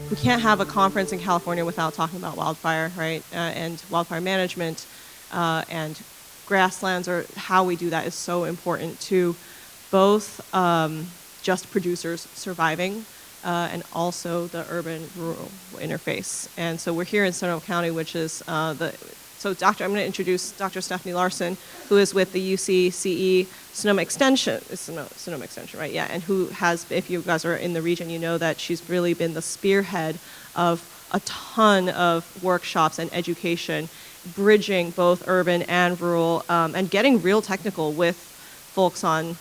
we can't have a conference in California without talking about wildfire, right? And wildfire management and grasslands, or how we do that, is so important to both just producers surviving and also the urban-rural interface. And so we're here in Sonoma County, which is I'm going to introduce Dr. Stephanie Larson, who is with the UC-CE Sonoma Extension. It's Sonoma Extension, right? Yeah, and who has, if you guys are in the region, you know that she's really been the spearhead of a ton of workshops and education, bridging both urban and rural, and getting real technical with folks on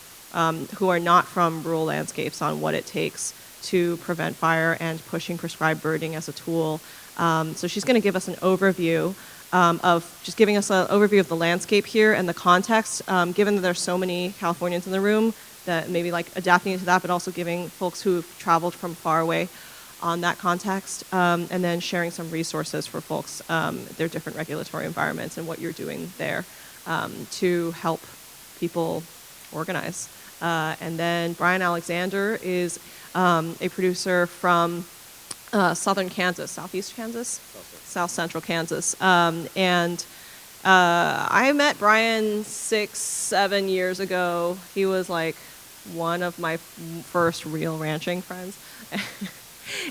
who are not from rural landscapes on what it takes to prevent fire and pushing prescribed birding as a tool. So she's going to give us an overview of just giving us an overview of the landscape here and the context, given that there's so many Californians in the room, that maybe like adapting to that, but also giving folks who've traveled from far away on that context, and then sharing some resources for folks, their different regulatory environments and what you're doing there to help people organize. And then Brian Alexander is a producer from southern Kansas, southeast Kansas? South Central Kansas. And I met Brian 6-7 years ago. He was like one of my first real ranching friends.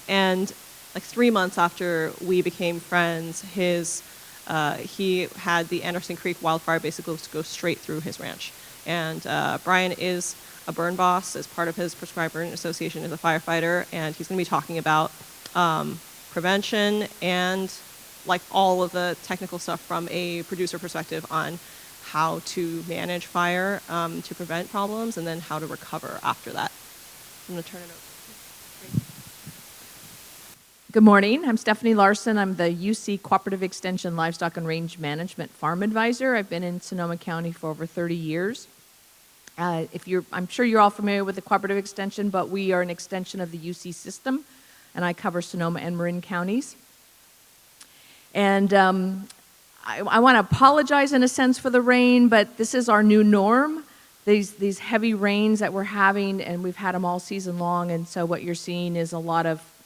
And like 3 months after we became friends, he had the Anderson Creek wildfire basically go straight through his ranch. And Brian is a burn boss as part of his Prescribed Burn Association as a firefighter, and he's going to be talking about prevention and like all of the technical stuff from a producer perspective on how to manage fire to prevent problems, and then how to recover after that. I'm going to turn it over. Good morning. I'm Stephanie Larson. I'm the UC Cooperative Extension Livestock and Range Management Farm Advisor. I've been in Sonoma County for over 30 years. I'm sure you're all familiar with the Cooperative Extension, but we are an extension of the UC system, and I cover Sonoma and Marin counties. And I want to apologize in a sense for the rain, but this is our new norm. These heavy rains that we're having, and we've had them all season long, and so what you're seeing is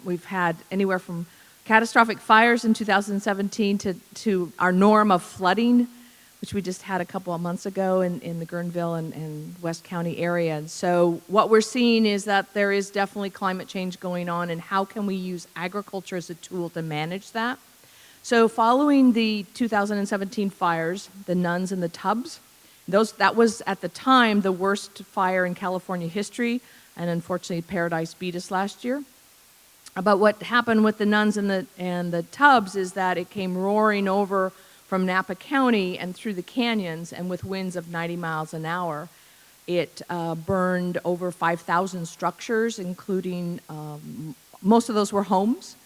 we've had anywhere from catastrophic fires in 2017 to our norm of flooding, which we just had a couple of months ago in the Guerneville and West County area. And so what we're seeing is that there is definitely climate change going on, and how can we use agriculture as a tool to manage that? So following the 2017 fires, the Nuns and the Tubbs, that was at the time the worst fire in California history, and unfortunately Paradise beat us last year. But what happened with the Nuns and the Tubbs is that it came roaring over from Napa County and through the canyons, and with winds of 90 miles an hour, it burned over 5,000 structures, including most of those were homes,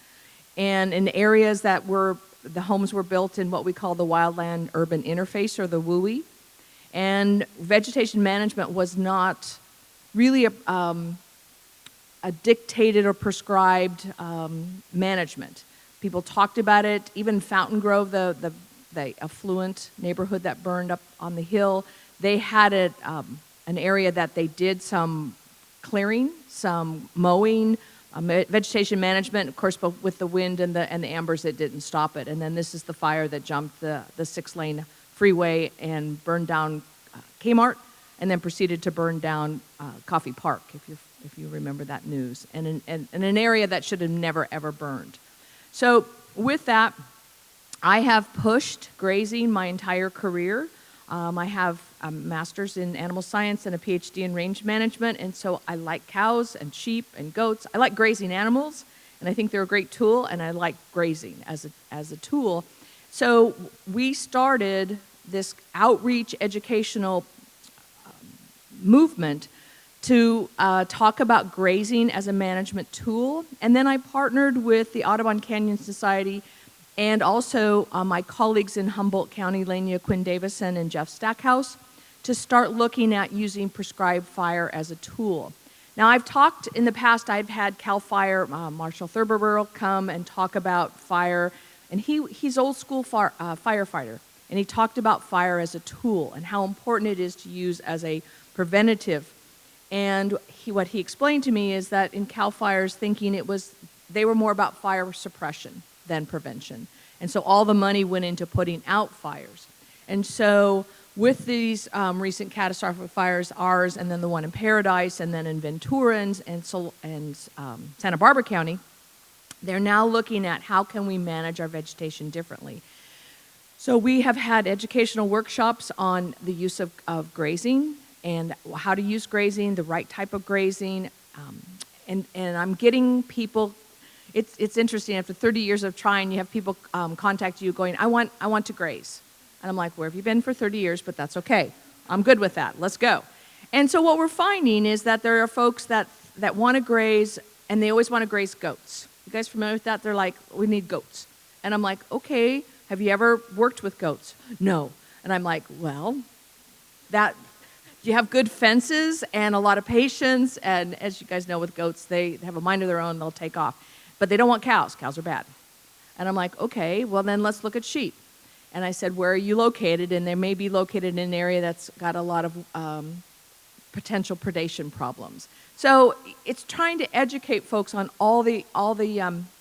and in areas the homes were built in what we call the wildland urban interface, or the WUI, and vegetation management was not really a dictated or prescribed management. People talked about it. Even Fountain Grove, the affluent neighborhood that burned up on the hill, they had an area that they did some clearing, some mowing, vegetation management. Of course, but with the wind and the embers, it didn't stop it. And then this is the fire that jumped the 6-lane freeway and burned down Kmart, and then proceeded to burn down Coffee Park, if you remember that news, and in an area that should have never ever burned. So with that, I have pushed grazing my entire career. I have a master's in animal science and a PhD in range management, and so I like cows and sheep and goats. I like grazing animals, and I think they're a great tool, and I like grazing as a tool. So we started this outreach educational movement to talk about grazing as a management tool, and then I partnered with the Audubon Canyon Society and also my colleagues in Humboldt County, Lania Quinn Davison and Jeff Stackhouse, to start looking at using prescribed fire as a tool. Now, I've talked in the past, I've had CAL FIRE, Marshall Thurber come and talk about fire, and he's old school firefighter, and he talked about fire as a tool and how important it is to use as a preventative. And what he explained to me is that in CAL FIRE's thinking, it was they were more about fire suppression than prevention. And so all the money went into putting out fires. And so with these recent catastrophic fires, ours and then the one in Paradise and then in Ventura and Santa Barbara County, they're now looking at how can we manage our vegetation differently. So we have had educational workshops on the use of grazing and how to use grazing, the right type of grazing, and I'm getting people. It's interesting. After 30 years of trying, you have people contact you going, I want to graze. And I'm like, where have you been for 30 years? But that's okay. I'm good with that. Let's go. And so what we're finding is that there are folks that want to graze, and they always want to graze goats. You guys familiar with that? They're like, we need goats. And I'm like, okay, have you ever worked with goats? No. And I'm like, well, you have good fences and a lot of patience. And as you guys know with goats, they have a mind of their own. They'll take off. But they don't want cows. Cows are bad. And I'm like, okay, well, then let's look at sheep. And I said, where are you located? And they may be located in an area that's got a lot of potential predation problems. So it's trying to educate folks on all the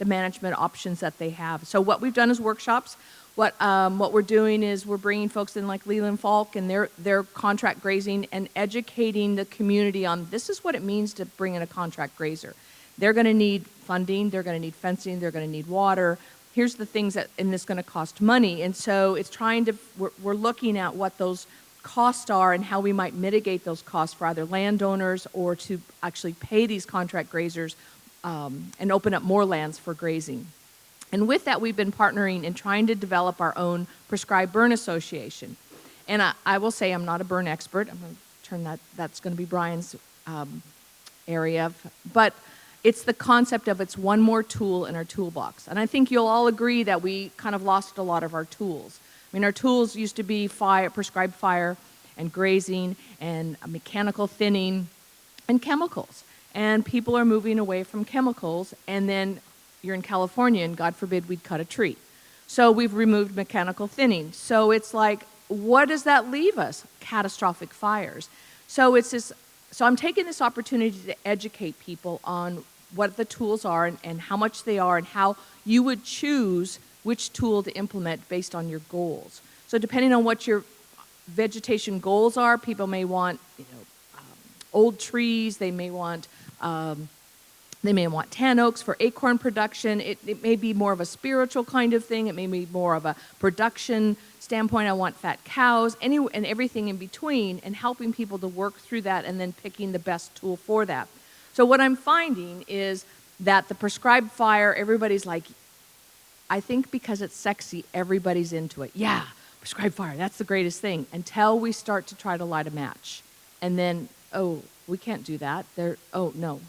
management options that they have. So what we've done is workshops. What we're doing is we're bringing folks in like Leland Falk and their contract grazing and educating the community on this is what it means to bring in a contract grazer. They're going to need funding. They're going to need fencing. They're going to need water. Here's the things and it's going to cost money. And so it's we're looking at what those costs are and how we might mitigate those costs for either landowners or to actually pay these contract grazers and open up more lands for grazing. And with that, we've been partnering and trying to develop our own prescribed burn association. And I will say I'm not a burn expert. I'm going to turn that's going to be Brian's area. But it's the concept of it's one more tool in our toolbox. And I think you'll all agree that we kind of lost a lot of our tools. I mean, our tools used to be prescribed fire and grazing and mechanical thinning and chemicals. And people are moving away from chemicals, and then you're in California, and God forbid we'd cut a tree. So we've removed mechanical thinning. So it's like, what does that leave us? Catastrophic fires. So I'm taking this opportunity to educate people on what the tools are and how much they are and how you would choose which tool to implement based on your goals. So depending on what your vegetation goals are, people may want old trees, they may want tan oaks for acorn production. It may be more of a spiritual kind of thing. It may be more of a production standpoint. I want fat cows, and everything in between, and helping people to work through that and then picking the best tool for that. So what I'm finding is that the prescribed fire, everybody's like, I think because it's sexy, everybody's into it. Yeah, prescribed fire, that's the greatest thing, until we start to try to light a match. And then, oh, we can't do that. No.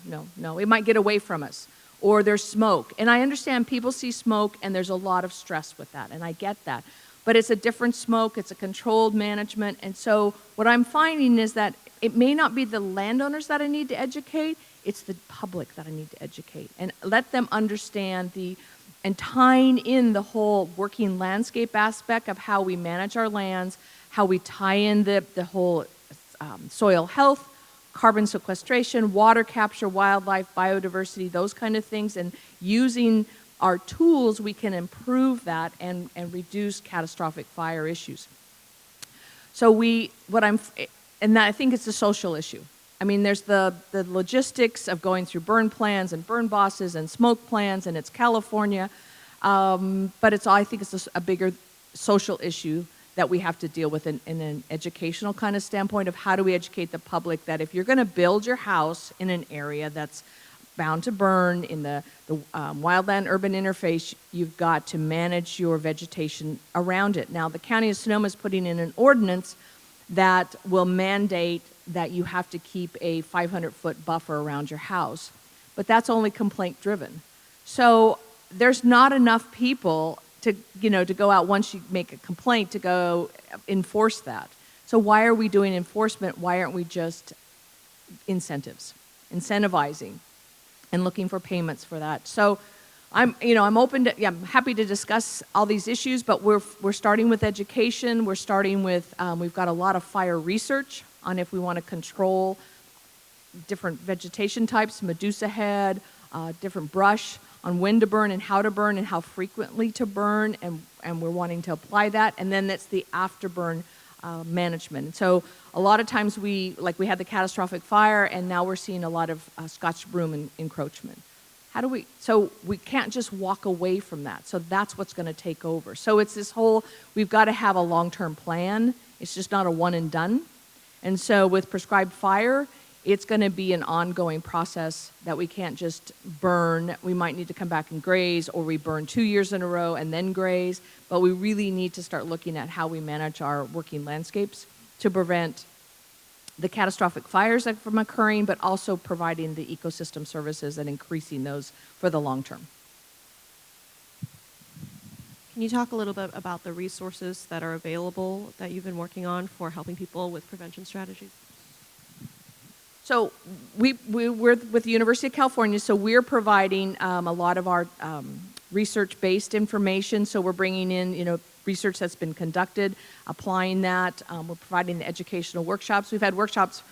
It might get away from us. Or there's smoke. And I understand people see smoke and there's a lot of stress with that, and I get that. But it's a different smoke, it's a controlled management. And so what I'm finding is that it may not be the landowners that I need to educate, it's the public that I need to educate. And let them understand and tying in the whole working landscape aspect of how we manage our lands, how we tie in the whole soil health, carbon sequestration, water capture, wildlife, biodiversity, those kind of things, and using our tools, we can improve that and reduce catastrophic fire issues. So I think it's a social issue. I mean, there's the logistics of going through burn plans and burn bosses and smoke plans, and it's California, but I think it's a bigger social issue that we have to deal with in an educational kind of standpoint of how do we educate the public that if you're going to build your house in an area that's bound to burn in the wildland-urban interface, you've got to manage your vegetation around it. Now, the County of Sonoma is putting in an ordinance that will mandate that you have to keep a 500-foot buffer around your house, but that's only complaint-driven. So there's not enough people to go out once you make a complaint to go enforce that. So why are we doing enforcement? Why aren't we just incentivizing and looking for payments for that? So I'm happy to discuss all these issues, but we're starting with education. We're starting with, we've got a lot of fire research on if we want to control different vegetation types, Medusa head, different brush. on when to burn and how frequently to burn, and we're wanting to apply that. And then that's the afterburn management. And so a lot of times we had the catastrophic fire, and now we're seeing a lot of Scotch broom encroachment. So we can't just walk away from that. So that's what's going to take over. So it's this whole, we've got to have a long-term plan. It's just not a one and done. And so with prescribed fire, it's going to be an ongoing process that we can't just burn. We might need to come back and graze, or we burn 2 years in a row and then graze. But we really need to start looking at how we manage our working landscapes to prevent the catastrophic fires from occurring, but also providing the ecosystem services and increasing those for the long term. Can you talk a little bit about the resources that are available that you've been working on for helping people with prevention strategies? So we're with the University of California, so we're providing a lot of our research-based information. So we're bringing in, research that's been conducted, applying that. We're providing the educational workshops. We've had workshops,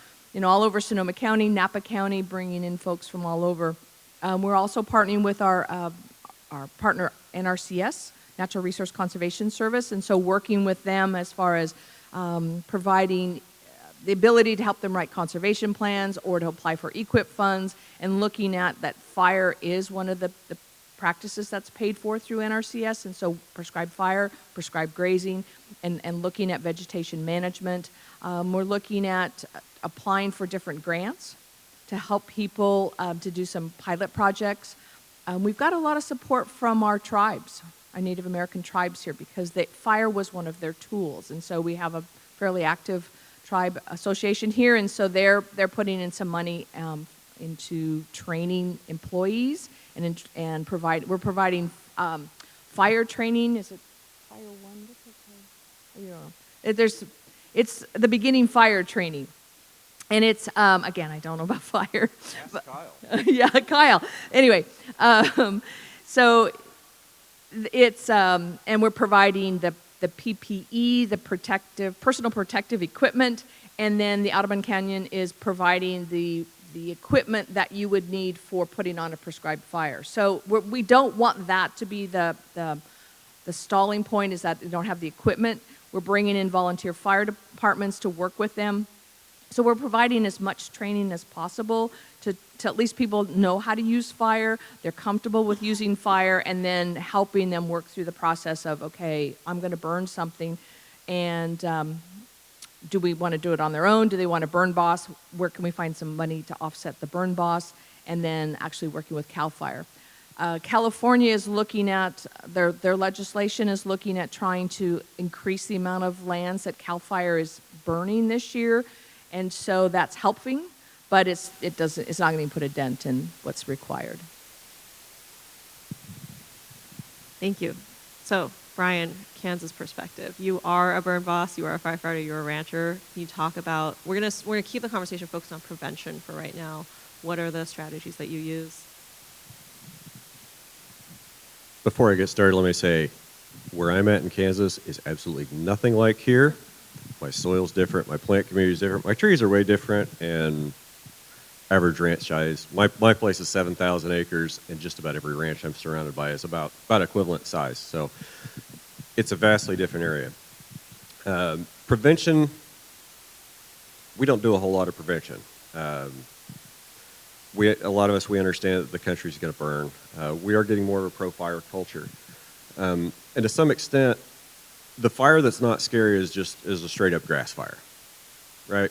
all over Sonoma County, Napa County, bringing in folks from all over. We're also partnering with our partner NRCS, Natural Resource Conservation Service, and so working with them as far as providing the ability to help them write conservation plans or to apply for EQIP funds, and looking at that fire is one of the practices that's paid for through NRCS, and so prescribed fire, prescribed grazing, and looking at vegetation management. We're looking at applying for different grants to help people to do some pilot projects. We've got a lot of support from our tribes, our Native American tribes here, because fire was one of their tools, and so we have a fairly active tribe association here, and so they're putting in some money into training employees, and we're providing fire training. Is it Fire One? It's the beginning fire training, and it's again, I don't know about fire. Ask Kyle. Yeah, Kyle. Anyway, so it's and we're providing the PPE, the personal protective equipment, and then the Audubon Canyon is providing the equipment that you would need for putting on a prescribed fire. So we don't want that to be the stalling point, is that they don't have the equipment. We're bringing in volunteer fire departments to work with them. So we're providing as much training as possible to at least people know how to use fire, they're comfortable with using fire, and then helping them work through the process of, okay, I'm going to burn something, and do we want to do it on their own? Do they want a burn boss? Where can we find some money to offset the burn boss? And then actually working with CAL FIRE. California is looking at, their legislation is looking at trying to increase the amount of lands that CAL FIRE is burning this year. And so that's helping, but it's not going to put a dent in what's required. Thank you. So, Brian, Kansas perspective. You are a burn boss, you are a firefighter, you're a rancher. Can you talk about, we're gonna keep the conversation focused on prevention for right now. What are the strategies that you use? Before I get started, let me say, where I'm at in Kansas is absolutely nothing like here. My soil's different, my plant community is different, my trees are way different, and average ranch size. My place is 7,000 acres, and just about every ranch I'm surrounded by is about equivalent size. So it's a vastly different area. Prevention, we don't do a whole lot of prevention. A lot of us, we understand that the country's going to burn. We are getting more of a pro-fire culture. And to some extent, the fire that's not scary is a straight-up grass fire, right?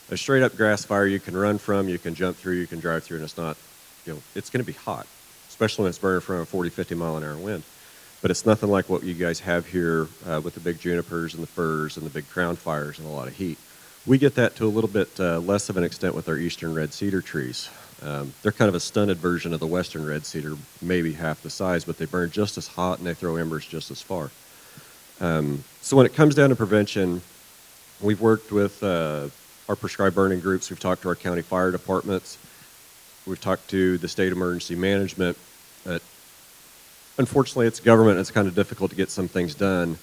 A straight-up grass fire you can run from, you can jump through, you can drive through, and it's not, it's going to be hot, especially when it's burning from a 40, 50-mile-an-hour wind. But it's nothing like what you guys have here with the big junipers and the firs and the big crown fires and a lot of heat. We get that to a little bit less of an extent with our eastern red cedar trees. They're kind of a stunted version of the western red cedar, maybe half the size, but they burn just as hot and they throw embers just as far. So when it comes down to prevention, we've worked with our prescribed burning groups. We've talked to our county fire departments. We've talked to the state emergency management. Unfortunately, it's government. It's kind of difficult to get some things done.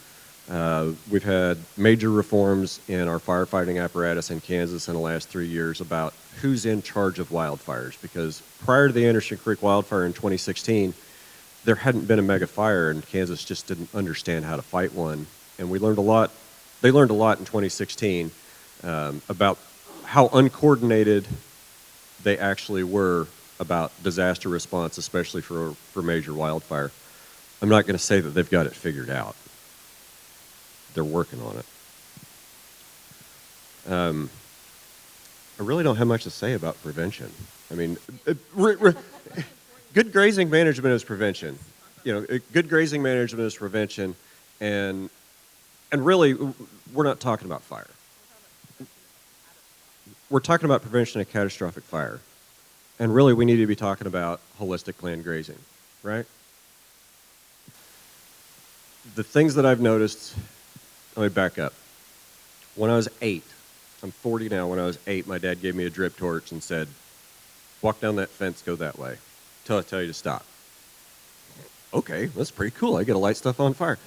We've had major reforms in our firefighting apparatus in Kansas in the last 3 years about who's in charge of wildfires, because prior to the Anderson Creek wildfire in 2016, there hadn't been a mega fire, and Kansas just didn't understand how to fight one. And we learned a lot. They learned a lot in 2016 about how uncoordinated they actually were about disaster response, especially for major wildfire. I'm not going to say that they've got it figured out. They're working on it. I really don't have much to say about prevention. I mean, good grazing management is prevention. You know, good grazing management is prevention, and really, we're not talking about fire. We're talking about prevention of catastrophic fire, and really, we need to be talking about holistic planned grazing, right? The things that I've noticed. Let me back up. When I was 8, I'm 40 now. When I was 8, my dad gave me a drip torch and said, "Walk down that fence, go that way, till I tell you to stop." Okay, that's pretty cool. I get to light stuff on fire.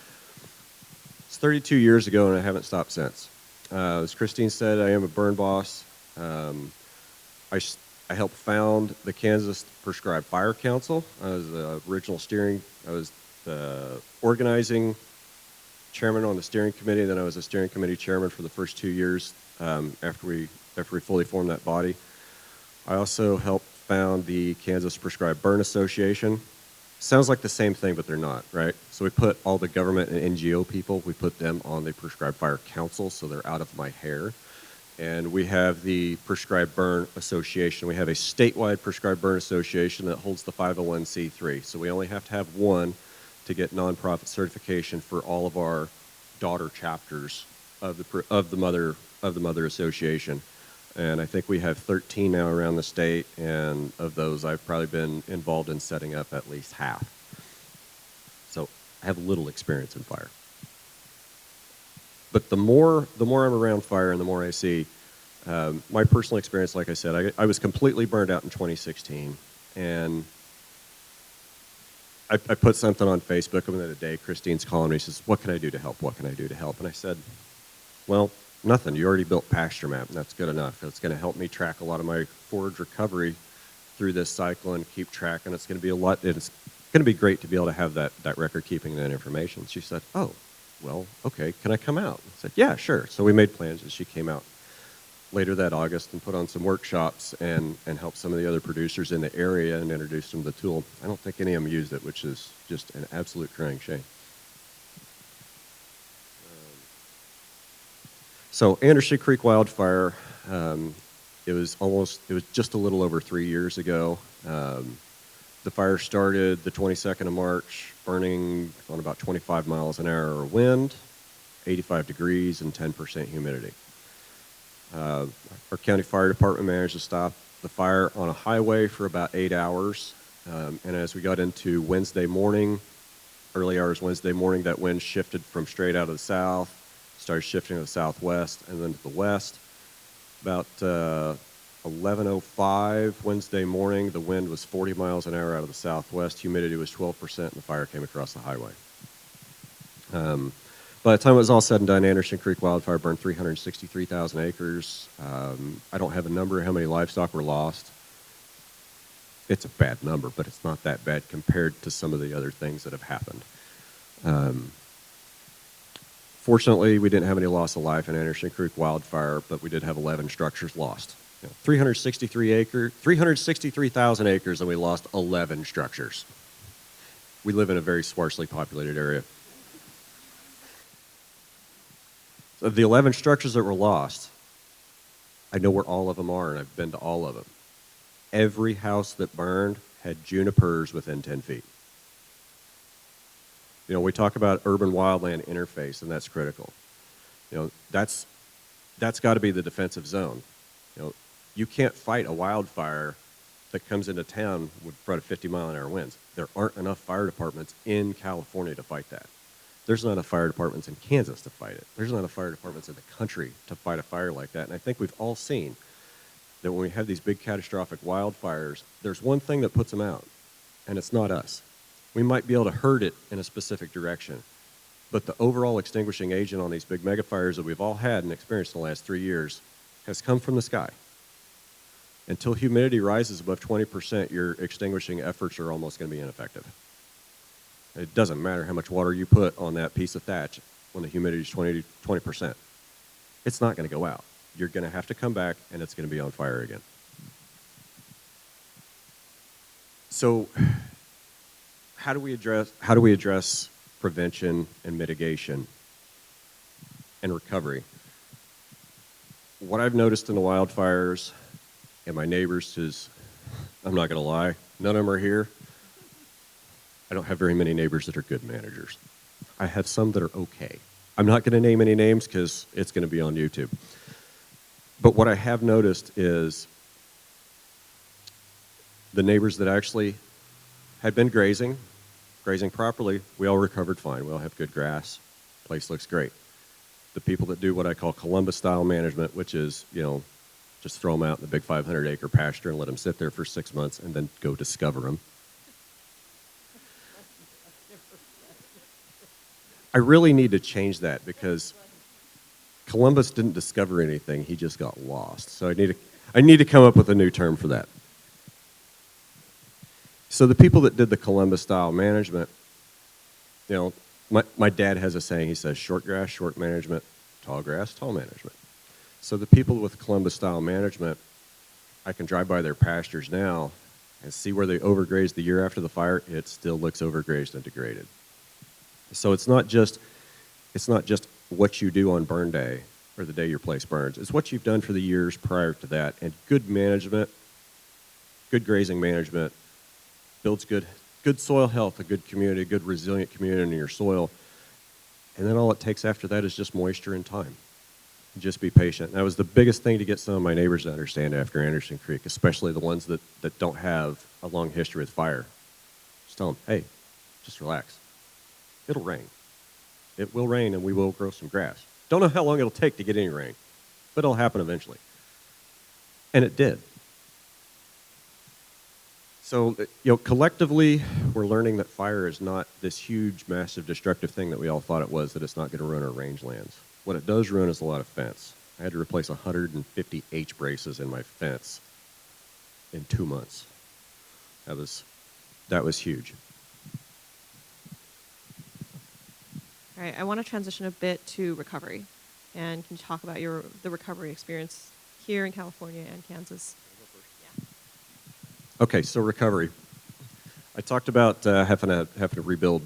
It's 32 years ago, and I haven't stopped since. As Christine said, I am a burn boss. I helped found the Kansas Prescribed Fire Council. I was the original I was the organizing chairman on the steering committee. Then I was a steering committee chairman for the first 2 years after we fully formed that body. I also helped found the Kansas Prescribed Burn Association. Sounds like the same thing, but they're not, right? So we put all the government and NGO people, we put them on the Prescribed Fire Council, so they're out of my hair. And we have the Prescribed Burn Association. We have a statewide Prescribed Burn Association that holds the 501c3. So we only have to have one to get nonprofit certification for all of our daughter chapters of the Mother Association. And I think we have 13 now around the state, and of those, I've probably been involved in setting up at least half. So I have little experience in fire. But the more I'm around fire and the more I see, my personal experience, like I said, I was completely burned out in 2016, and I put something on Facebook. And the day Christine's calling me, she says, "What can I do to help? What can I do to help?" And I said, "Well, nothing. You already built Pasture Map, and that's good enough. It's going to help me track a lot of my forage recovery through this cycle and keep track. And it's going to be it's going to be great to be able to have that record keeping that information." She said, "Oh, well, okay. Can I come out?" I said, "Yeah, sure." So we made plans, and she came out later that August and put on some workshops and helped some of the other producers in the area and introduced them to the tool. I don't think any of them used it, which is just an absolute crying shame. So Anderson Creek wildfire, it was just a little over 3 years ago. The fire started the 22nd of March, burning on about 25 miles an hour of wind, 85 degrees, and 10% humidity. Our county fire department managed to stop the fire on a highway for about 8 hours. And as we got into Wednesday morning, early hours Wednesday morning, that wind shifted from straight out of the south, started shifting to the southwest and then to the west. About 11:05 Wednesday morning, the wind was 40 miles an hour out of the southwest. Humidity was 12%, and the fire came across the highway. By the time it was all said and done, Anderson Creek wildfire burned 363,000 acres. I don't have a number of how many livestock were lost. It's a bad number, but it's not that bad compared to some of the other things that have happened. Fortunately, we didn't have any loss of life in Anderson Creek wildfire, but we did have 11 structures lost. 363,000 acres, and we lost 11 structures. We live in a very sparsely populated area. Of the 11 structures that were lost, I know where all of them are, and I've been to all of them. Every house that burned had junipers within 10 feet. You know, we talk about urban wildland interface, and that's critical. You know, that's got to be the defensive zone. You know, you can't fight a wildfire that comes into town with front of 50-mile-an-hour winds. There aren't enough fire departments in California to fight that. There's not enough fire departments in Kansas to fight it. There's not enough fire departments in the country to fight a fire like that. And I think we've all seen that when we have these big catastrophic wildfires, there's one thing that puts them out, and it's not us. We might be able to herd it in a specific direction, but the overall extinguishing agent on these big megafires that we've all had and experienced in the last 3 years has come from the sky. Until humidity rises above 20%, your extinguishing efforts are almost going to be ineffective. It doesn't matter how much water you put on that piece of thatch when the humidity is 20%. It's not going to go out. You're going to have to come back, and it's going to be on fire again. So how do we address prevention and mitigation and recovery? What I've noticed in the wildfires, and my neighbors, is, I'm not going to lie, none of them are here. I don't have very many neighbors that are good managers. I have some that are okay. I'm not going to name any names because it's going to be on YouTube. But what I have noticed is the neighbors that actually had been grazing properly, we all recovered fine. We all have good grass. Place looks great. The people that do what I call Columbus-style management, which is, just throw them out in the big 500-acre pasture and let them sit there for 6 months and then go discover them. I really need to change that because Columbus didn't discover anything. He just got lost. So I need to come up with a new term for that. So the people that did the Columbus-style management, my dad has a saying. He says, short grass, short management, tall grass, tall management. So the people with Columbus-style management, I can drive by their pastures now and see where they overgrazed the year after the fire. It still looks overgrazed and degraded. So it's not just what you do on burn day or the day your place burns. It's what you've done for the years prior to that. And good management, good grazing management, builds good soil health, a good community, a good resilient community in your soil. And then all it takes after that is just moisture and time. Just be patient. And that was the biggest thing to get some of my neighbors to understand after Anderson Creek, especially the ones that don't have a long history with fire. Just tell them, hey, just relax. It'll rain. It will rain and we will grow some grass. Don't know how long it'll take to get any rain, but it'll happen eventually. And it did. So, collectively, we're learning that fire is not this huge, massive, destructive thing that we all thought it was, that it's not going to ruin our rangelands. What it does ruin is a lot of fence. I had to replace 150 H braces in my fence in 2 months. That was huge. All right, I want to transition a bit to recovery. And can you talk about the recovery experience here in California and Kansas? Okay, so recovery. I talked about having to rebuild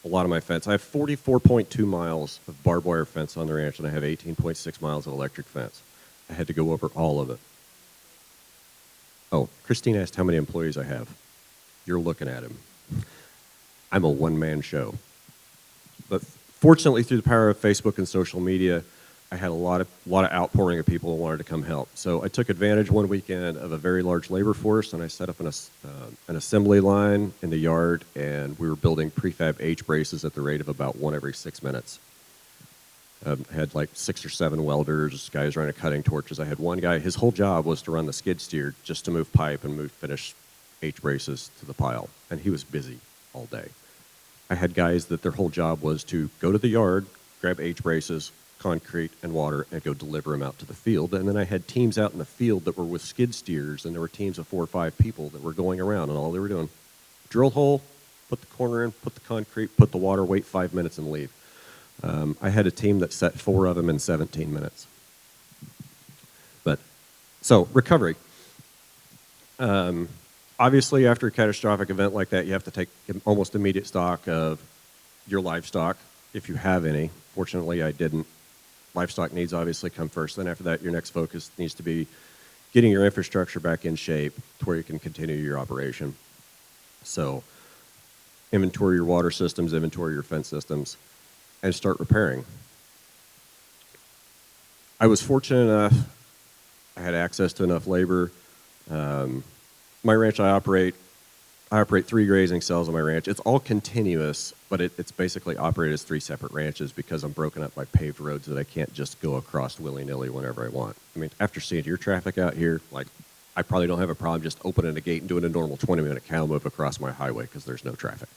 a lot of my fence. I have 44.2 miles of barbed wire fence on the ranch, and I have 18.6 miles of electric fence. I had to go over all of it. Oh, Christine asked how many employees I have. You're looking at him. I'm a one-man show. But fortunately, through the power of Facebook and social media, I had a lot of outpouring of people who wanted to come help. So I took advantage one weekend of a very large labor force, and I set up an assembly line in the yard, and we were building prefab H braces at the rate of about one every 6 minutes. I had like 6 or 7 welders, guys running cutting torches. I had one guy, his whole job was to run the skid steer just to move pipe and move finished H braces to the pile, and he was busy all day. I had guys that their whole job was to go to the yard, grab H braces, concrete, and water, and go deliver them out to the field. And then I had teams out in the field that were with skid steers, and there were teams of 4 or 5 people that were going around, and all they were doing, drill hole, put the corner in, put the concrete, put the water, wait 5 minutes, and leave. I had a team that set 4 of them in 17 minutes. So recovery. Obviously, after a catastrophic event like that, you have to take almost immediate stock of your livestock, if you have any. Fortunately, I didn't. Livestock needs obviously come first. Then after that, your next focus needs to be getting your infrastructure back in shape to where you can continue your operation. So inventory your water systems, inventory your fence systems, and start repairing. I was fortunate enough, I had access to enough labor. My ranch, I operate 3 grazing cells on my ranch. It's all continuous, but it's basically operated as 3 separate ranches because I'm broken up by paved roads that I can't just go across willy-nilly whenever I want. I mean, after seeing your traffic out here, like, I probably don't have a problem just opening a gate and doing a normal 20-minute cow move across my highway because there's no traffic.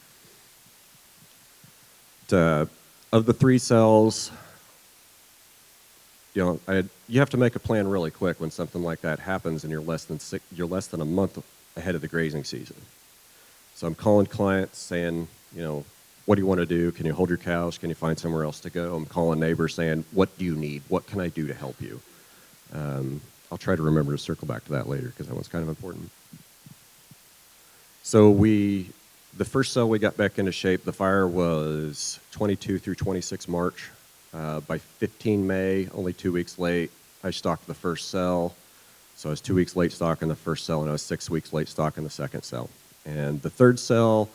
Of the 3 cells, you have to make a plan really quick when something like that happens, and you're less than a month ahead of the grazing season. So I'm calling clients saying, what do you want to do? Can you hold your cows? Can you find somewhere else to go? I'm calling neighbors saying, what do you need? What can I do to help you? I'll try to remember to circle back to that later because that one's kind of important. So the first cell we got back into shape, the fire was 22 through 26 March. By 15 May, only 2 weeks late, I stocked the first cell. So I was 2 weeks late stocking the first cell, and I was 6 weeks late stocking the second cell. And the third cell,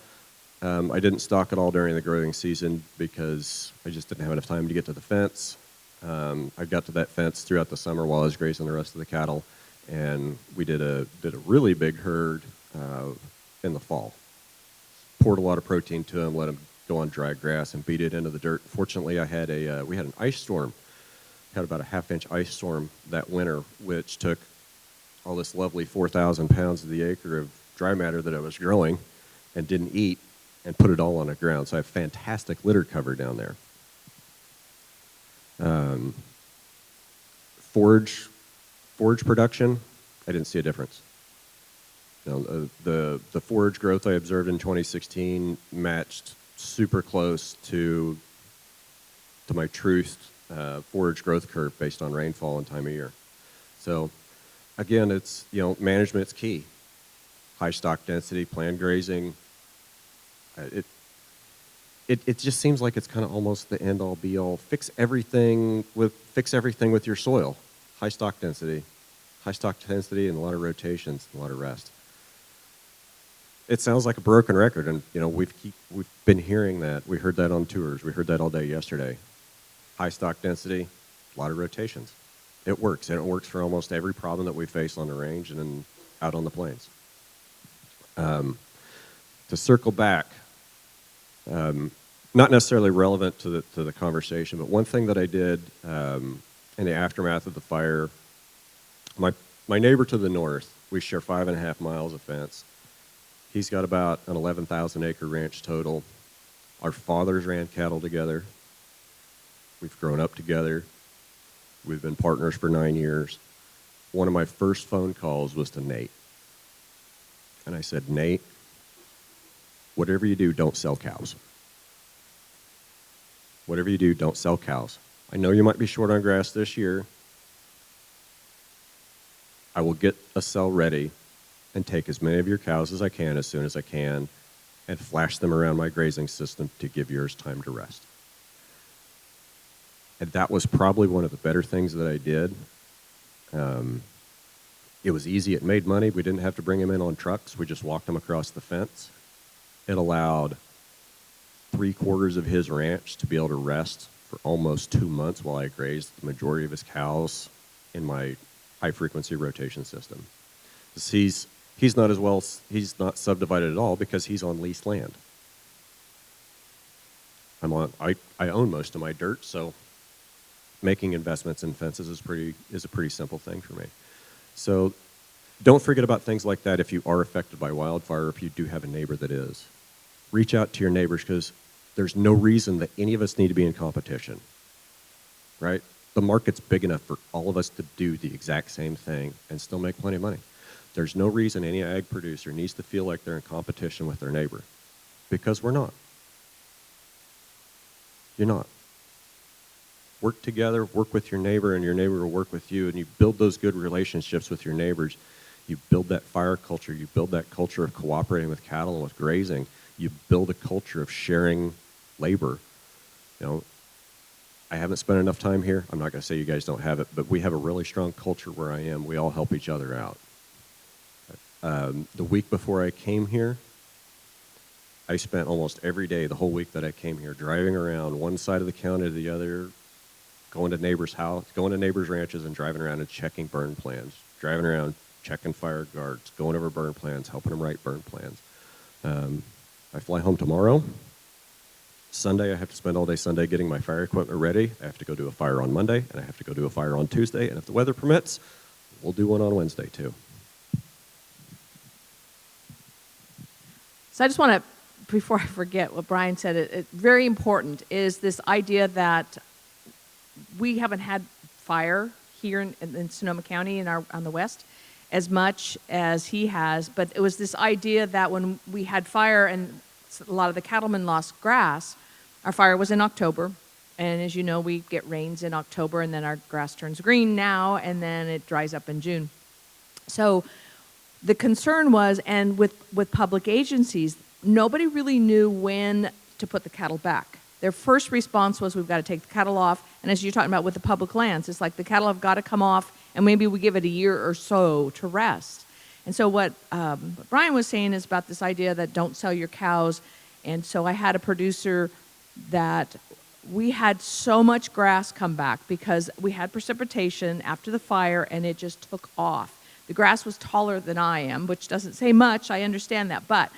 I didn't stock it all during the growing season because I just didn't have enough time to get to the fence. I got to that fence throughout the summer while I was grazing the rest of the cattle, and we did a really big herd in the fall. Poured a lot of protein to them, let them go on dry grass, and beat it into the dirt. Fortunately, we had an ice storm. Had about a half-inch ice storm that winter, which took all this lovely 4,000 pounds of the acre of dry matter that I was growing and didn't eat and put it all on the ground. So I have fantastic litter cover down there. Forage production, I didn't see a difference. The forage growth I observed in 2016 matched super close to my truth forage growth curve based on rainfall and time of year. So again, it's, management's key. High stock density, planned grazing. It just seems like it's kind of almost the end all be all. Fix everything with your soil. High stock density and a lot of rotations, and a lot of rest. It sounds like a broken record, and we've been hearing that. We heard that on tours. We heard that all day yesterday. High stock density, a lot of rotations. It works, and it works for almost every problem that we face on the range and then out on the plains. To circle back, not necessarily relevant to the conversation, but one thing that I did in the aftermath of the fire, my neighbor to the north, we share 5.5 miles of fence. He's got about an 11,000 acre ranch total. Our fathers ran cattle together. We've grown up together. We've been partners for 9 years. One of my first phone calls was to Nate. And I said, Nate, whatever you do, don't sell cows. Whatever you do, don't sell cows. I know you might be short on grass this year. I will get a cell ready and take as many of your cows as I can as soon as I can and flash them around my grazing system to give yours time to rest. And that was probably one of the better things that I did. It was easy. It made money. We didn't have to bring them in on trucks. We just walked them across the fence. It allowed 3/4 of his ranch to be able to rest for almost 2 months while I grazed the majority of his cows in my high-frequency rotation system. He's not subdivided at all because he's on leased land. I own most of my dirt, so making investments in fences is a pretty simple thing for me. So don't forget about things like that if you are affected by wildfire or if you do have a neighbor that is. Reach out to your neighbors because there's no reason that any of us need to be in competition, right? The market's big enough for all of us to do the exact same thing and still make plenty of money. There's no reason any ag producer needs to feel like they're in competition with their neighbor because we're not. You're not. Work together, work with your neighbor, and your neighbor will work with you, and you build those good relationships with your neighbors. You build that fire culture. You build that culture of cooperating with cattle and with grazing. You build a culture of sharing labor. I haven't spent enough time here. I'm not going to say you guys don't have it, but we have a really strong culture where I am. We all help each other out. The week before I came here, I spent almost every day, the whole week that I came here, driving around one side of the county to the other, going to neighbors' ranches and driving around and checking burn plans, driving around, checking fire guards, going over burn plans, helping them write burn plans. I fly home tomorrow. Sunday, I have to spend all day Sunday getting my fire equipment ready. I have to go do a fire on Monday, and I have to go do a fire on Tuesday, and if the weather permits, we'll do one on Wednesday too. So I just want to, before I forget what Brian said, it very important is this idea that we haven't had fire here in Sonoma County on the west as much as he has, but it was this idea that when we had fire and a lot of the cattlemen lost grass. Our fire was in October, and as you know, we get rains in October, and then our grass turns green now, and then it dries up in June. So the concern was, and with public agencies, nobody really knew when to put the cattle back. Their first response was, we've got to take the cattle off. And as you're talking about with the public lands, it's like the cattle have got to come off, and maybe we give it a year or so to rest. And so what Brian was saying is about this idea that don't sell your cows. And so I had a producer that we had so much grass come back because we had precipitation after the fire, and it just took off. The grass was taller than I am, which doesn't say much. I understand that. But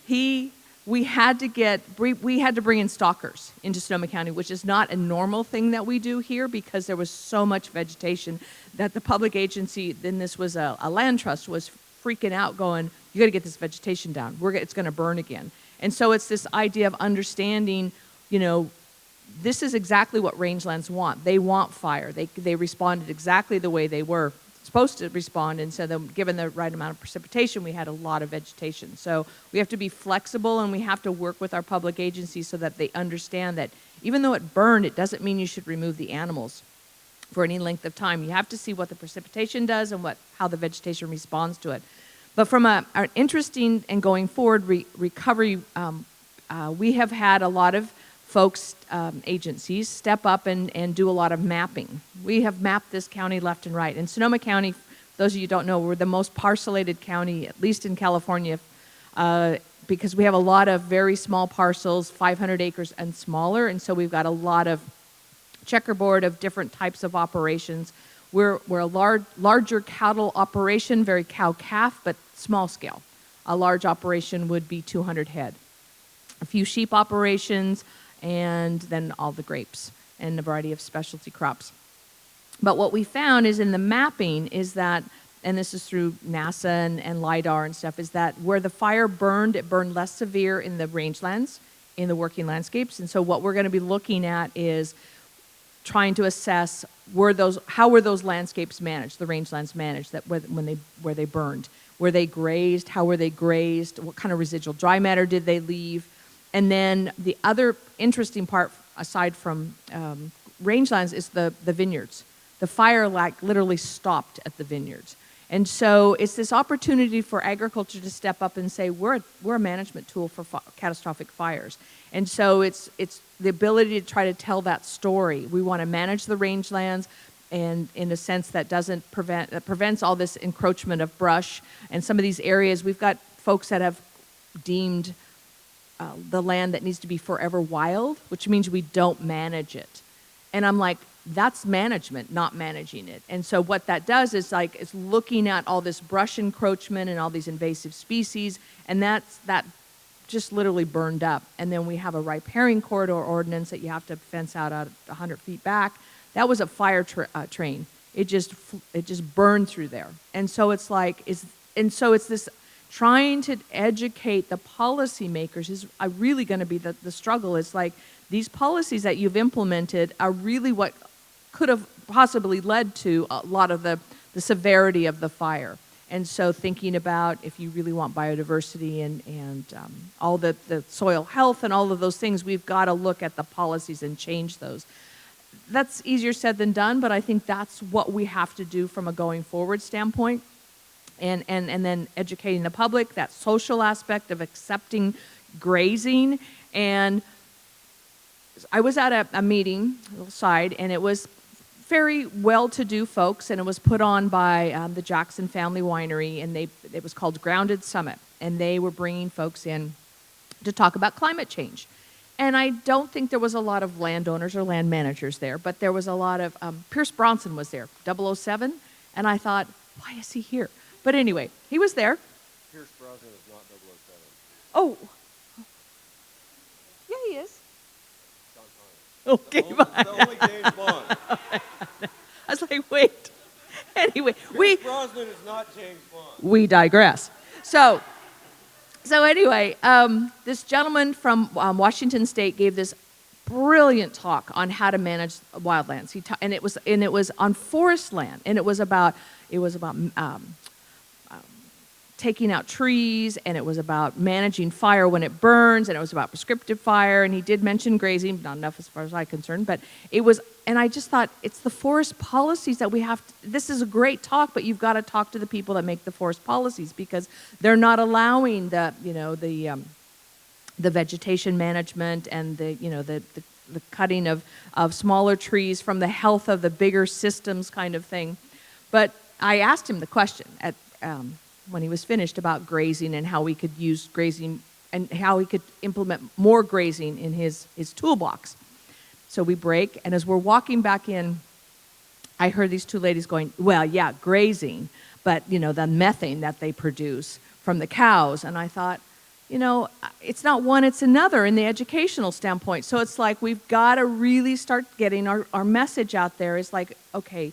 we had to bring in stalkers into Sonoma County, which is not a normal thing that we do here because there was so much vegetation that the public agency, then this was a land trust, was freaking out going, you got to get this vegetation down. It's going to burn again. And so it's this idea of understanding, this is exactly what rangelands want. They want fire. They responded exactly the way they were supposed to respond, and so then given the right amount of precipitation, we had a lot of vegetation. So we have to be flexible, and we have to work with our public agencies so that they understand that even though it burned, it doesn't mean you should remove the animals for any length of time. You have to see what the precipitation does and how the vegetation responds to it. But from an interesting and going forward recovery, we have had a lot of folks, agencies, step up and do a lot of mapping. We have mapped this county left and right. And Sonoma County, those of you who don't know, we're the most parcellated county, at least in California, because we have a lot of very small parcels, 500 acres and smaller, and so we've got a lot of checkerboard of different types of operations. We're a larger cattle operation, very cow-calf, but small scale. A large operation would be 200 head. A few sheep operations, and then all the grapes and a variety of specialty crops. But what we found is in the mapping is that, and this is through NASA and LIDAR and stuff, is that where the fire burned, it burned less severe in the rangelands, in the working landscapes. And so what we're going to be looking at is trying to assess how were those landscapes managed, the rangelands managed, where they burned. Were they grazed? How were they grazed? What kind of residual dry matter did they leave? And then the other interesting part, aside from rangelands, is the vineyards. The fire literally stopped at the vineyards. And so it's this opportunity for agriculture to step up and say, we're a management tool for catastrophic fires. And so it's the ability to try to tell that story. We want to manage the rangelands, and in a sense that prevents all this encroachment of brush. And some of these areas, we've got folks that have deemed the land that needs to be forever wild, which means we don't manage it. And I'm like, that's management, not managing it. And so what that does is it's looking at all this brush encroachment and all these invasive species, and that just literally burned up. And then we have a riparian corridor ordinance that you have to fence out 100 feet back. That was a fire train. It just burned through there. And so it's this trying to educate the policymakers is really going to be the struggle. It's like these policies that you've implemented are really what could have possibly led to a lot of the severity of the fire. And so thinking about if you really want biodiversity and all the soil health and all of those things, we've got to look at the policies and change those. That's easier said than done, but I think that's what we have to do from a going forward standpoint. And then educating the public, that social aspect of accepting grazing. And I was at a meeting, a little side, and it was very well-to-do folks, and it was put on by the Jackson Family Winery, and it was called Grounded Summit, and they were bringing folks in to talk about climate change. And I don't think there was a lot of landowners or land managers there, but there was a lot of, Pierce Bronson was there, 007, and I thought, why is he here? But anyway, he was there. Pierce Brosnan is not 007. Oh. Yeah, he is. John Connor. Okay, The only James Bond. I was like, wait. Anyway, Pierce Brosnan is not James Bond. We digress. So anyway, this gentleman from Washington State gave this brilliant talk on how to manage wildlands. And it was on forest land, and it was about taking out trees, and it was about managing fire when it burns, and it was about prescriptive fire, and he did mention grazing, not enough as far as I'm concerned, but it was, and I just thought, it's the forest policies that we have to, this is a great talk, but you've got to talk to the people that make the forest policies, because they're not allowing the, you know, the vegetation management and the, you know, the cutting of smaller trees from the health of the bigger systems kind of thing. But I asked him the question at, when he was finished about grazing and how we could use grazing and how he could implement more grazing in his toolbox. So we break, and as we're walking back in, I heard these two ladies going, well, yeah, grazing, but, you know, the methane that they produce from the cows. And I thought, you know, it's not one, it's another in the educational standpoint. So it's like we've got to really start getting our message out there. It's like, okay,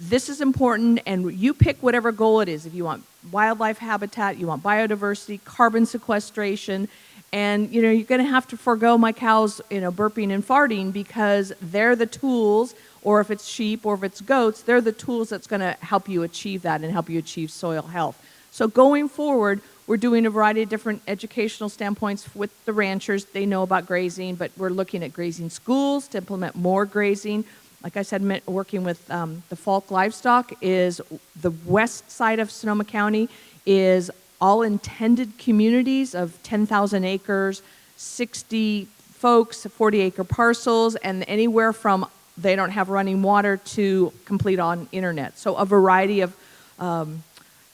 this is important, and you pick whatever goal it is. If you want wildlife habitat, you want biodiversity, carbon sequestration, and, you know, you're going to have to forego my cows, you know, burping and farting, because they're the tools, or if it's sheep or if it's goats, they're the tools that's going to help you achieve that and help you achieve soil health. So going forward, we're doing a variety of different educational standpoints with the ranchers. They know about grazing, but we're looking at grazing schools to implement more grazing. Like I said, working with the Falk Livestock, is the west side of Sonoma County is all intended communities of 10,000 acres, 60 folks, 40-acre parcels, and anywhere from they don't have running water to complete on internet. So a variety of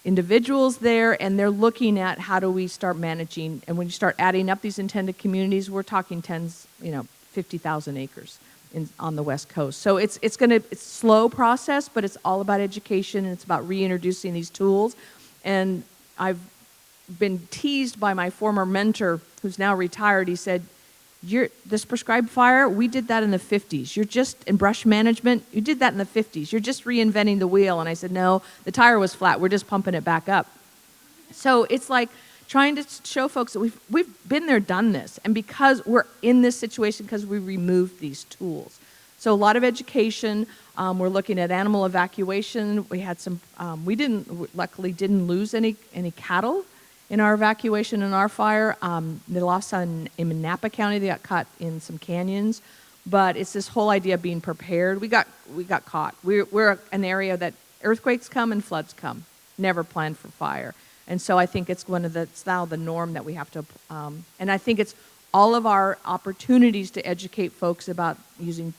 individuals there, and they're looking at how do we start managing. And when you start adding up these intended communities, we're talking tens, you know, 50,000 acres on the West Coast. So it's a slow process, but it's all about education, and it's about reintroducing these tools. And I've been teased by my former mentor, who's now retired. He said, this prescribed fire, we did that in the 50s. You're just, in brush management, you did that in the 50s. You're just reinventing the wheel. And I said, no, the tire was flat. We're just pumping it back up. So it's like trying to show folks that we've been there, done this. And because we're in this situation, because we removed these tools. So a lot of education. We're looking at animal evacuation. We had some, luckily didn't lose any cattle in our evacuation and our fire. They lost in Napa County. They got caught in some canyons. But it's this whole idea of being prepared. We got caught. We're an area that earthquakes come and floods come. Never planned for fire. And so I think it's it's now the norm that we have to, and I think it's all of our opportunities to educate folks about using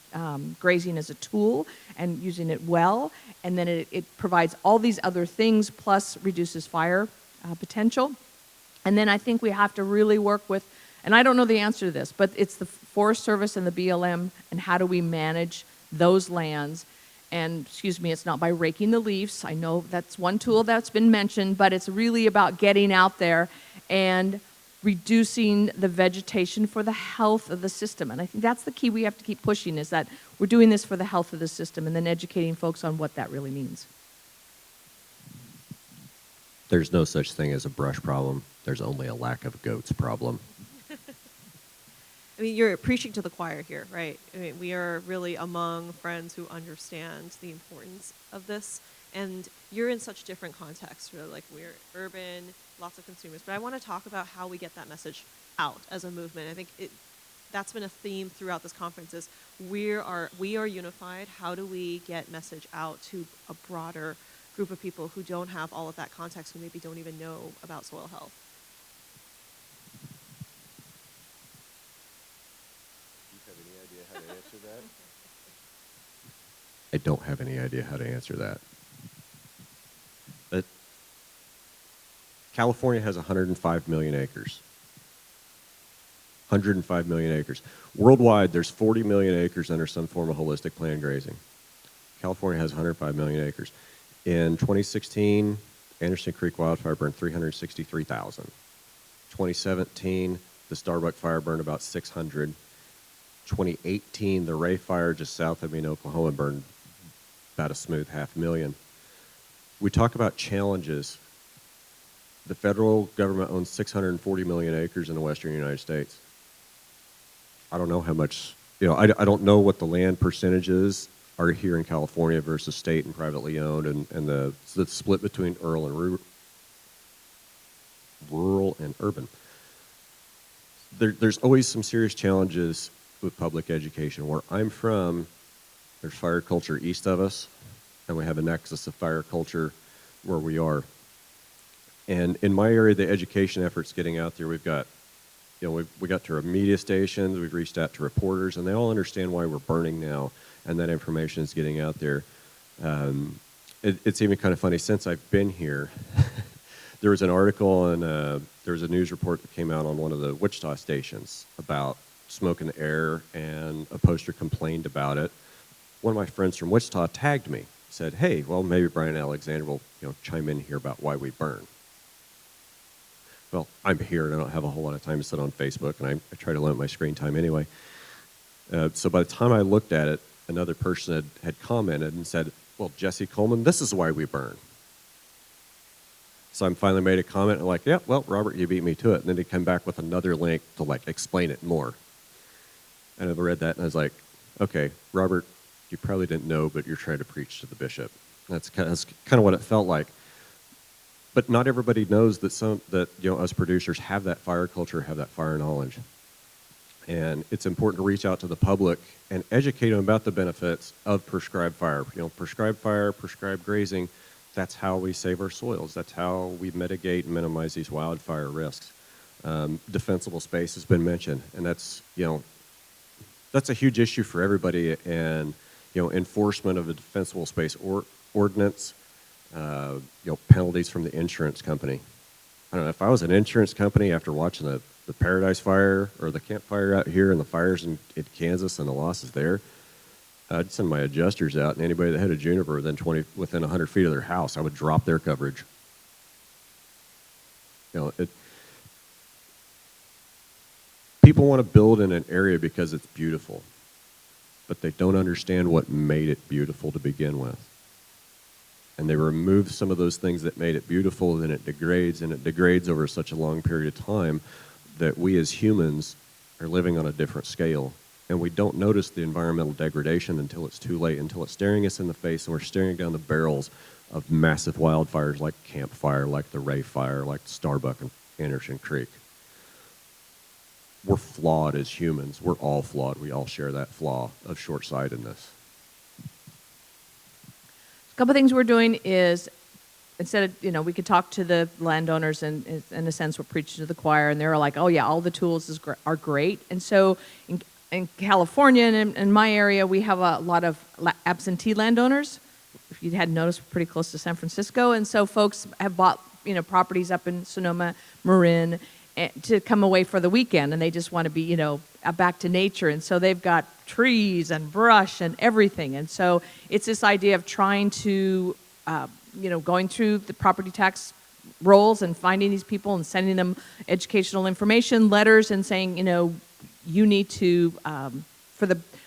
grazing as a tool and using it well. And then it provides all these other things, plus reduces fire potential. And then I think we have to really work with, and I don't know the answer to this, but it's the Forest Service and the BLM, and how do we manage those lands. And excuse me, it's not by raking the leaves. I know that's one tool that's been mentioned, but it's really about getting out there and reducing the vegetation for the health of the system. And I think that's the key we have to keep pushing, is that we're doing this for the health of the system, and then educating folks on what that really means. There's no such thing as a brush problem. There's only a lack of goats problem. I mean, you're preaching to the choir here, right? I mean, we are really among friends who understand the importance of this, and you're in such different contexts. Really, like, we're urban, lots of consumers, but I want to talk about how we get that message out as a movement. I think that's been a theme throughout this conference, is we are unified. How do we get message out to a broader group of people who don't have all of that context, who maybe don't even know about soil health? I don't have any idea how to answer that. But California has 105 million acres. 105 million acres. Worldwide, there's 40 million acres under some form of holistic planned grazing. California has 105 million acres. In 2016, Anderson Creek Wildfire burned 363,000. 2017, the Starbuck Fire burned about 600. 2018, the Ray Fire just south of me in Oklahoma burned about a smooth 500,000. We talk about challenges. The federal government owns 640 million acres in the western United States. I don't know how much, I don't know what the land percentages are here in California versus state and privately owned, and the split between rural and urban. There's always some serious challenges with public education. Where I'm from, there's fire culture east of us, and we have a nexus of fire culture where we are. And in my area, the education effort's getting out there. We've got, we got to our media stations, we've reached out to reporters, and they all understand why we're burning now, and that information is getting out there. It's even kind of funny, since I've been here, there was an article and there was a news report that came out on one of the Wichita stations about smoke in the air, and a poster complained about it. One of my friends from Wichita tagged me, said, "Hey, well, maybe Brian Alexander will chime in here about why we burn." Well, I'm here and I don't have a whole lot of time to sit on Facebook, and I try to limit my screen time anyway. So by the time I looked at it, another person had commented and said, "Well, Jesse Coleman, this is why we burn." So I finally made a comment and like, "Yeah, well, Robert, you beat me to it." And then he came back with another link to like explain it more. And I read that and I was like, "Okay, Robert, you probably didn't know, but you're trying to preach to the bishop." That's kind of what it felt like. But not everybody knows that us producers have that fire culture, have that fire knowledge. And it's important to reach out to the public and educate them about the benefits of prescribed fire. Prescribed fire, prescribed grazing, that's how we save our soils. That's how we mitigate and minimize these wildfire risks. Defensible space has been mentioned, and that's a huge issue for everybody. And enforcement of a defensible space ordinance, penalties from the insurance company. I don't know, if I was an insurance company after watching the Paradise Fire or the Camp Fire out here and the fires in Kansas and the losses there, I'd send my adjusters out, and anybody that had a juniper within 100 feet of their house, I would drop their coverage. People want to build in an area because it's beautiful, but they don't understand what made it beautiful to begin with. And they remove some of those things that made it beautiful, then it degrades, and it degrades over such a long period of time that we as humans are living on a different scale. And we don't notice the environmental degradation until it's too late, until it's staring us in the face and we're staring down the barrels of massive wildfires like Camp Fire, like the Ray Fire, like Starbuck and Anderson Creek. We're flawed as humans. We're all flawed. We all share that flaw of short-sightedness. A couple things we're doing is, instead of, we could talk to the landowners, and in a sense we're preaching to the choir, and they're like, "Oh yeah, all the tools are great." And so in California and in my area, we have a lot of absentee landowners. If you hadn't noticed, we're pretty close to San Francisco. And so folks have bought, properties up in Sonoma, Marin, to come away for the weekend, and they just want to be, back to nature. And so they've got trees and brush and everything. And so it's this idea of trying to, going through the property tax rolls and finding these people and sending them educational information, letters, and saying, you need to,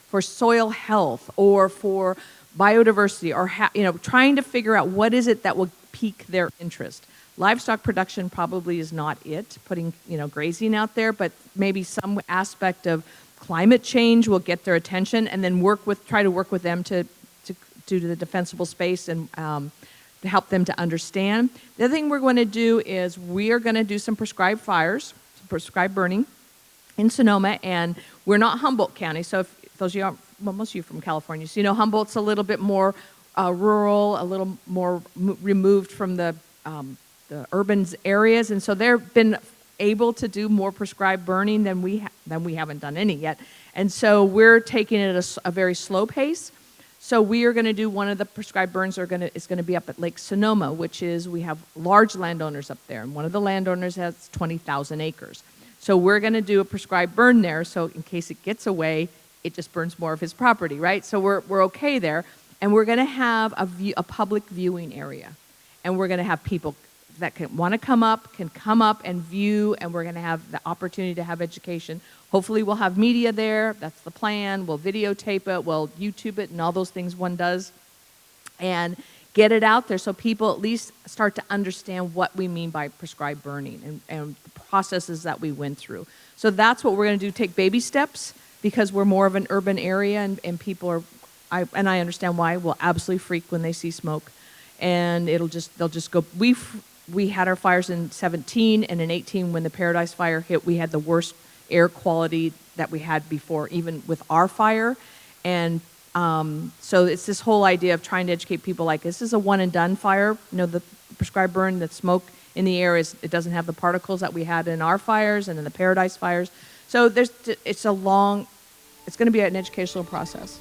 for soil health or for biodiversity, or trying to figure out what is it that will pique their interest. Livestock production probably is not it, putting grazing out there, but maybe some aspect of climate change will get their attention, and then try to work with them to do the defensible space and to help them to understand. The other thing we're going to do is we are going to do some prescribed fires, some prescribed burning in Sonoma, and we're not Humboldt County. So if those of you, most of you from California, so Humboldt's a little bit more rural, a little more removed from the urban areas, and so they've been able to do more prescribed burning than we haven't done any yet. And so we're taking it at a very slow pace. So we are going to do one of the prescribed burns is going to be up at Lake Sonoma, which is, we have large landowners up there, and one of the landowners has 20,000 acres. So we're going to do a prescribed burn there, so in case it gets away, it just burns more of his property, right? So we're okay there, and we're going to have a public viewing area, and we're going to have people that want to come up and view, and we're going to have the opportunity to have education. Hopefully we'll have media there. That's the plan. We'll videotape it. We'll YouTube it and all those things one does, and get it out there so people at least start to understand what we mean by prescribed burning and the processes that we went through. So that's what we're going to do, take baby steps, because we're more of an urban area, and people are, I understand why, will absolutely freak when they see smoke, and they'll just go. we had our fires in 17, and in 18, when the Paradise Fire hit, we had the worst air quality that we had before, even with our fire. And so it's this whole idea of trying to educate people like this is a one and done fire. You know, the prescribed burn, the smoke in the air it doesn't have the particles that we had in our fires and in the Paradise fires. So it's going to be an educational process.